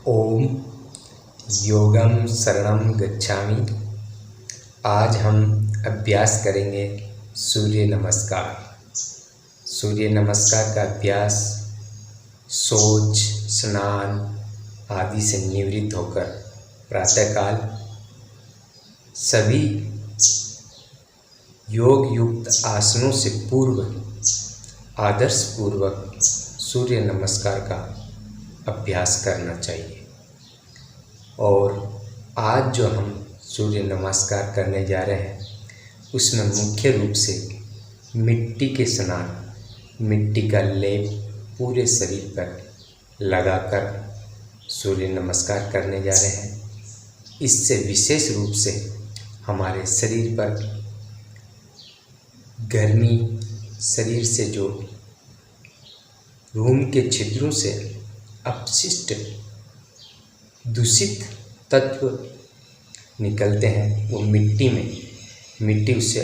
ओम योगम शरणम गच्छामि। आज हम अभ्यास करेंगे सूर्य नमस्कार। सूर्य नमस्कार का अभ्यास शौच, स्नान आदि से निवृत्त होकर प्रातःकाल सभी योग युक्त आसनों से पूर्व आदर्श पूर्वक सूर्य नमस्कार का अभ्यास करना चाहिए। और आज जो हम सूर्य नमस्कार करने जा रहे हैं उसमें मुख्य रूप से मिट्टी के स्नान, मिट्टी का लेप पूरे शरीर पर लगाकर सूर्य नमस्कार करने जा रहे हैं। इससे विशेष रूप से हमारे शरीर पर गर्मी, शरीर से जो रूम के छिद्रों से अपशिष्ट दूषित तत्व निकलते हैं वो मिट्टी उसे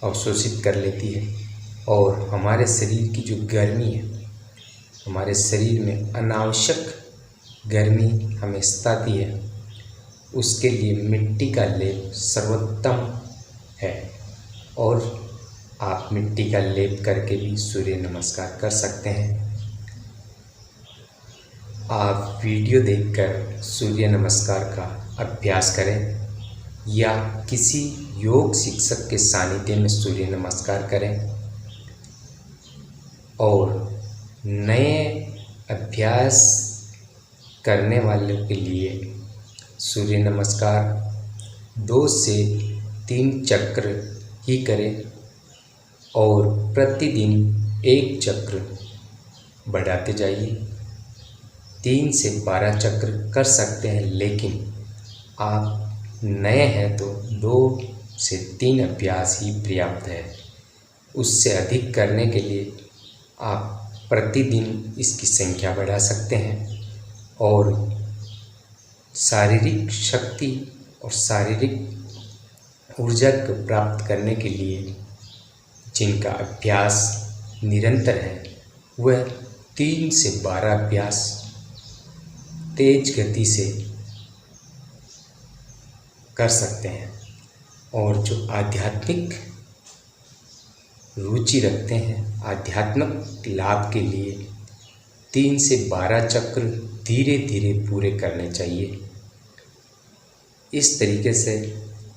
अवशोषित कर लेती है और हमारे शरीर की जो गर्मी है, हमारे शरीर में अनावश्यक गर्मी हमें सताती है, उसके लिए मिट्टी का लेप सर्वोत्तम है। और आप मिट्टी का लेप करके भी सूर्य नमस्कार कर सकते हैं। आप वीडियो देखकर सूर्य नमस्कार का अभ्यास करें या किसी योग शिक्षक के सानिध्य में सूर्य नमस्कार करें। और नए अभ्यास करने वालों के लिए सूर्य नमस्कार 2 से 3 चक्र ही करें और प्रतिदिन 1 चक्र बढ़ाते जाइए। 3 से 12 चक्र कर सकते हैं, लेकिन आप नए हैं तो 2 से 3 अभ्यास ही पर्याप्त है। उससे अधिक करने के लिए आप प्रतिदिन इसकी संख्या बढ़ा सकते हैं। और शारीरिक शक्ति और शारीरिक ऊर्जा को प्राप्त करने के लिए जिनका अभ्यास निरंतर है वह 3 से 12 अभ्यास तेज गति से कर सकते हैं। और जो आध्यात्मिक रुचि रखते हैं, आध्यात्मिक लाभ के लिए 3 से 12 चक्र धीरे धीरे पूरे करने चाहिए। इस तरीके से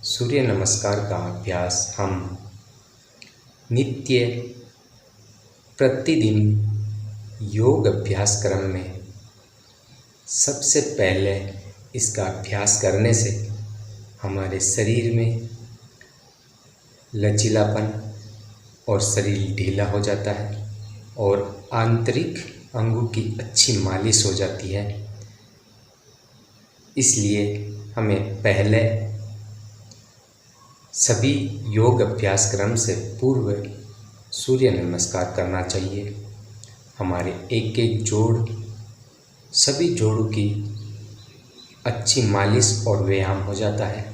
सूर्य नमस्कार का अभ्यास हम नित्य प्रतिदिन योग अभ्यास क्रम में सबसे पहले इसका अभ्यास करने से हमारे शरीर में लचीलापन और शरीर ढीला हो जाता है और आंतरिक अंगों की अच्छी मालिश हो जाती है। इसलिए हमें पहले सभी योग अभ्यास क्रम से पूर्व सूर्य नमस्कार करना चाहिए। हमारे एक एक जोड़, सभी जोड़ों की अच्छी मालिश और व्यायाम हो जाता है।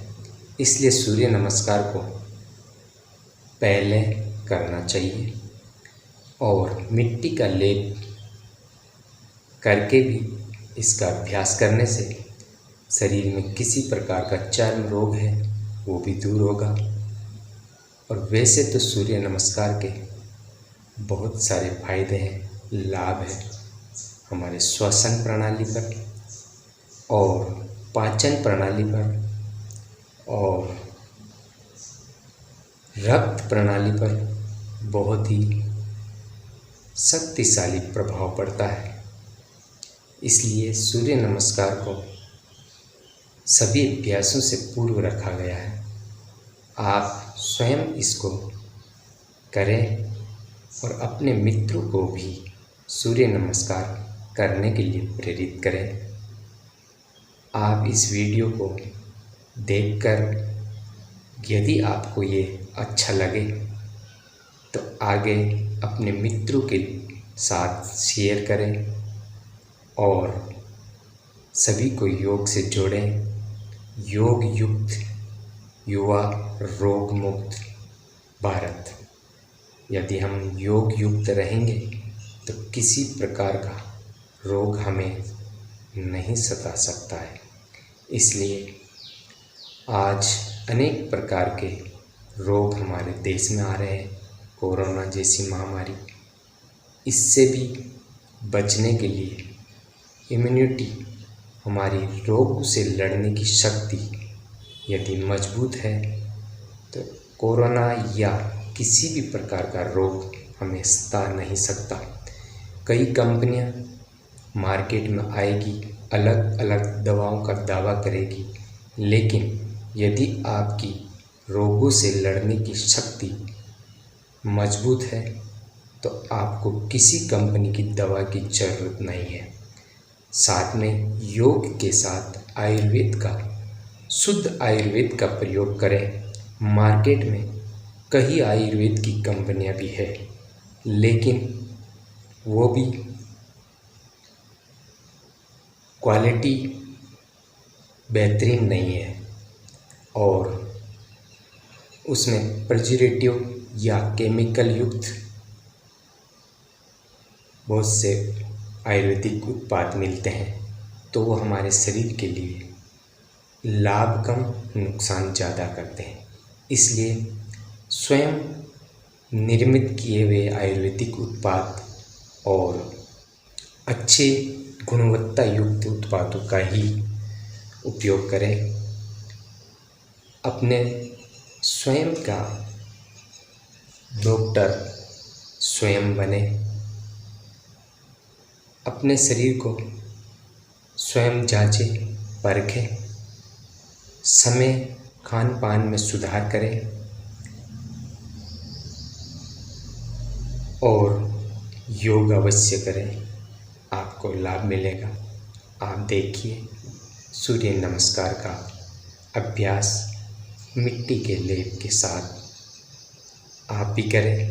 इसलिए सूर्य नमस्कार को पहले करना चाहिए। और मिट्टी का लेप करके भी इसका अभ्यास करने से शरीर में किसी प्रकार का चर्म रोग है वो भी दूर होगा। और वैसे तो सूर्य नमस्कार के बहुत सारे फायदे हैं, लाभ है हमारे श्वसन प्रणाली पर और पाचन प्रणाली पर और रक्त प्रणाली पर बहुत ही शक्तिशाली प्रभाव पड़ता है। इसलिए सूर्य नमस्कार को सभी अभ्यासों से पूर्व रखा गया है। आप स्वयं इसको करें और अपने मित्रों को भी सूर्य नमस्कार करने के लिए प्रेरित करें। आप इस वीडियो को देखकर यदि आपको ये अच्छा लगे तो आगे अपने मित्रों के साथ शेयर करें और सभी को योग से जोड़ें। योग युक्त युवा रोग मुक्त भारत। यदि हम योग युक्त रहेंगे तो किसी प्रकार का रोग हमें नहीं सता सकता है। इसलिए आज अनेक प्रकार के रोग हमारे देश में आ रहे हैं, कोरोना जैसी महामारी। इससे भी बचने के लिए इम्यूनिटी, हमारी रोग से लड़ने की शक्ति यदि मजबूत है तो कोरोना या किसी भी प्रकार का रोग हमें सता नहीं सकता। कई कंपनियां मार्केट में आएगी, अलग अलग दवाओं का दावा करेगी, लेकिन यदि आपकी रोगों से लड़ने की शक्ति मजबूत है तो आपको किसी कंपनी की दवा की ज़रूरत नहीं है। साथ में योग के साथ आयुर्वेद का, शुद्ध आयुर्वेद का प्रयोग करें। मार्केट में कई आयुर्वेद की कंपनियां भी है, लेकिन वो भी क्वालिटी बेहतरीन नहीं है और उसमें प्रिजर्वेटिव या केमिकल युक्त बहुत से आयुर्वेदिक उत्पाद मिलते हैं, तो वो हमारे शरीर के लिए लाभ कम, नुकसान ज़्यादा करते हैं। इसलिए स्वयं निर्मित किए हुए आयुर्वेदिक उत्पाद और अच्छे गुणवत्ता युक्त उत्पादों का ही उपयोग करें। अपने स्वयं का डॉक्टर स्वयं बने, अपने शरीर को स्वयं जांचें, परखें, समय खान पान में सुधार करें और योग अवश्य करें, आपको लाभ मिलेगा। आप देखिए, सूर्य नमस्कार का अभ्यास मिट्टी के लेप के साथ आप भी करें,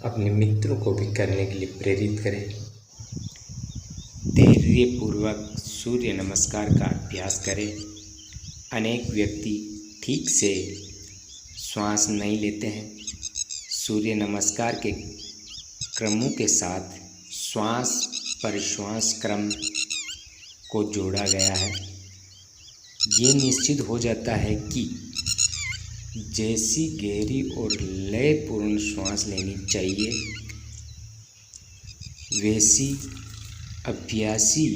अपने मित्रों को भी करने के लिए प्रेरित करें। धैर्यपूर्वक सूर्य नमस्कार का अभ्यास करें। अनेक व्यक्ति ठीक से श्वास नहीं लेते हैं। सूर्य नमस्कार के क्रमों के साथ श्वास परिश्वास क्रम को जोड़ा गया है। ये निश्चित हो जाता है कि जैसी गहरी और लयपूर्ण श्वास लेनी चाहिए, वैसी अभ्यासी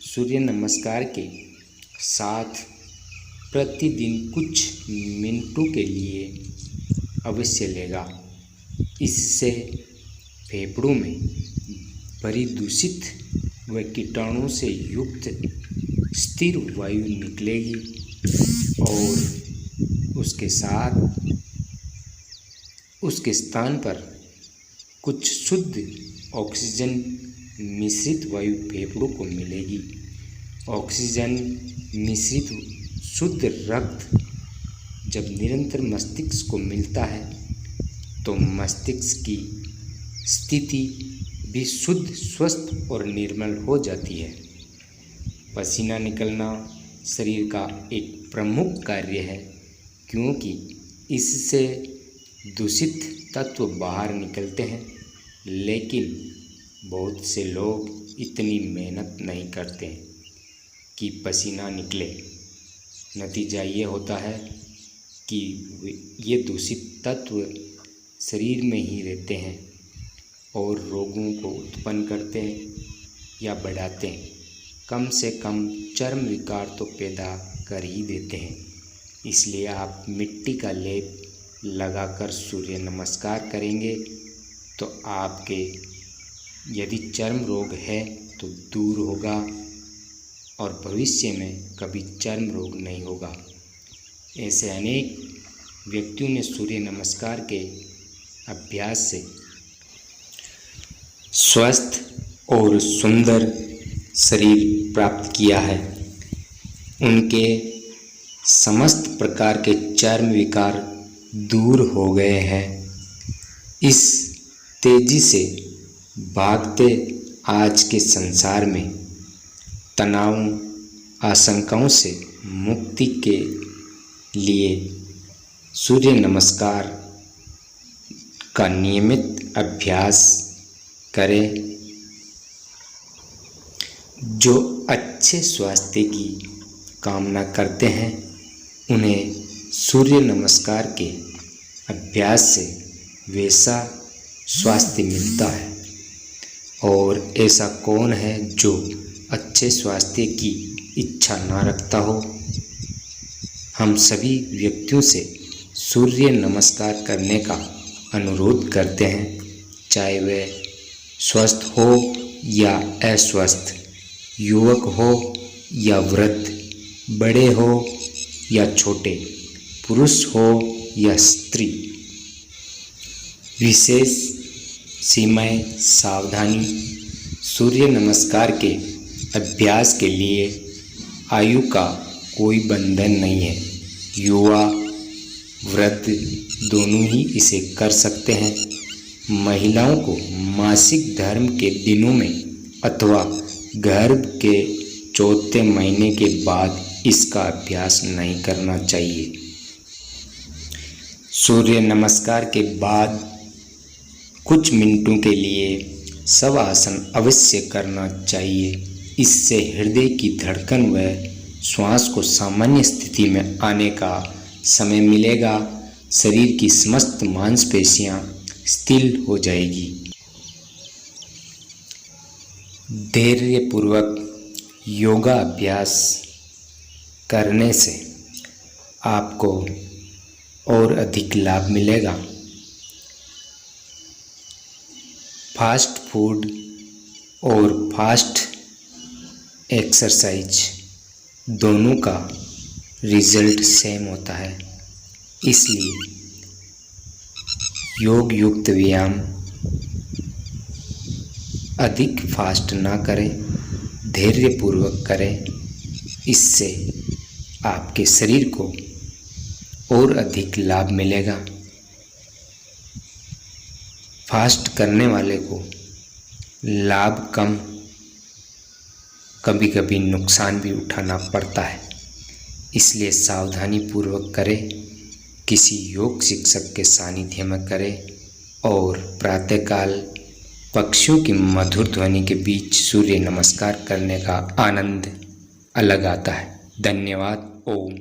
सूर्य नमस्कार के साथ प्रतिदिन कुछ मिनटों के लिए अवश्य लेगा। इससे फेफड़ों में भरी दूषित व कीटाणुओं से युक्त स्थिर वायु निकलेगी और उसके स्थान पर कुछ शुद्ध ऑक्सीजन मिश्रित वायु फेफड़ों को मिलेगी। ऑक्सीजन मिश्रित शुद्ध रक्त जब निरंतर मस्तिष्क को मिलता है तो मस्तिष्क की स्थिति भी शुद्ध, स्वस्थ और निर्मल हो जाती है। पसीना निकलना शरीर का एक प्रमुख कार्य है, क्योंकि इससे दूषित तत्व बाहर निकलते हैं, लेकिन बहुत से लोग इतनी मेहनत नहीं करते कि पसीना निकले। नतीजा ये होता है कि ये दूषित तत्व शरीर में ही रहते हैं और रोगों को उत्पन्न करते हैं या बढ़ाते हैं। कम से कम चर्म विकार तो पैदा कर ही देते हैं। इसलिए आप मिट्टी का लेप लगाकर सूर्य नमस्कार करेंगे तो आपके यदि चर्म रोग है तो दूर होगा और भविष्य में कभी चर्म रोग नहीं होगा। ऐसे अनेक व्यक्तियों ने सूर्य नमस्कार के अभ्यास से स्वस्थ और सुंदर शरीर प्राप्त किया है। उनके समस्त प्रकार के चर्म विकार दूर हो गए हैं। इस तेजी से भागते आज के संसार में तनाव, आशंकाओं से मुक्ति के लिए सूर्य नमस्कार का नियमित अभ्यास करें। जो अच्छे स्वास्थ्य की कामना करते हैं उन्हें सूर्य नमस्कार के अभ्यास से वैसा स्वास्थ्य मिलता है। और ऐसा कौन है जो अच्छे स्वास्थ्य की इच्छा ना रखता हो। हम सभी व्यक्तियों से सूर्य नमस्कार करने का अनुरोध करते हैं, चाहे वे स्वस्थ हो या अस्वस्थ, युवक हो या वृद्ध, बड़े हो या छोटे, पुरुष हो या स्त्री। विशेष सीमाएं, सावधानी। सूर्य नमस्कार के अभ्यास के लिए आयु का कोई बंधन नहीं है। युवा, वृद्ध दोनों ही इसे कर सकते हैं। महिलाओं को मासिक धर्म के दिनों में अथवा गर्भ के चौथे महीने के बाद इसका अभ्यास नहीं करना चाहिए। सूर्य नमस्कार के बाद कुछ मिनटों के लिए शवासन अवश्य करना चाहिए। इससे हृदय की धड़कन व श्वास को सामान्य स्थिति में आने का समय मिलेगा। शरीर की समस्त मांसपेशियां स्थिर हो जाएगी। धैर्यपूर्वक योगा अभ्यास करने से आपको और अधिक लाभ मिलेगा। फास्ट फूड और फास्ट एक्सरसाइज दोनों का रिजल्ट सेम होता है, इसलिए योग युक्त व्यायाम अधिक फास्ट ना करें, धैर्यपूर्वक करें। इससे आपके शरीर को और अधिक लाभ मिलेगा। फास्ट करने वाले को लाभ कम, कभी कभी नुकसान भी उठाना पड़ता है, इसलिए सावधानी पूर्वक करें। किसी योग शिक्षक के सानिध्य में करें और प्रातःकाल पक्षियों की मधुर ध्वनि के बीच सूर्य नमस्कार करने का आनंद अलग आता है। धन्यवाद। ओम।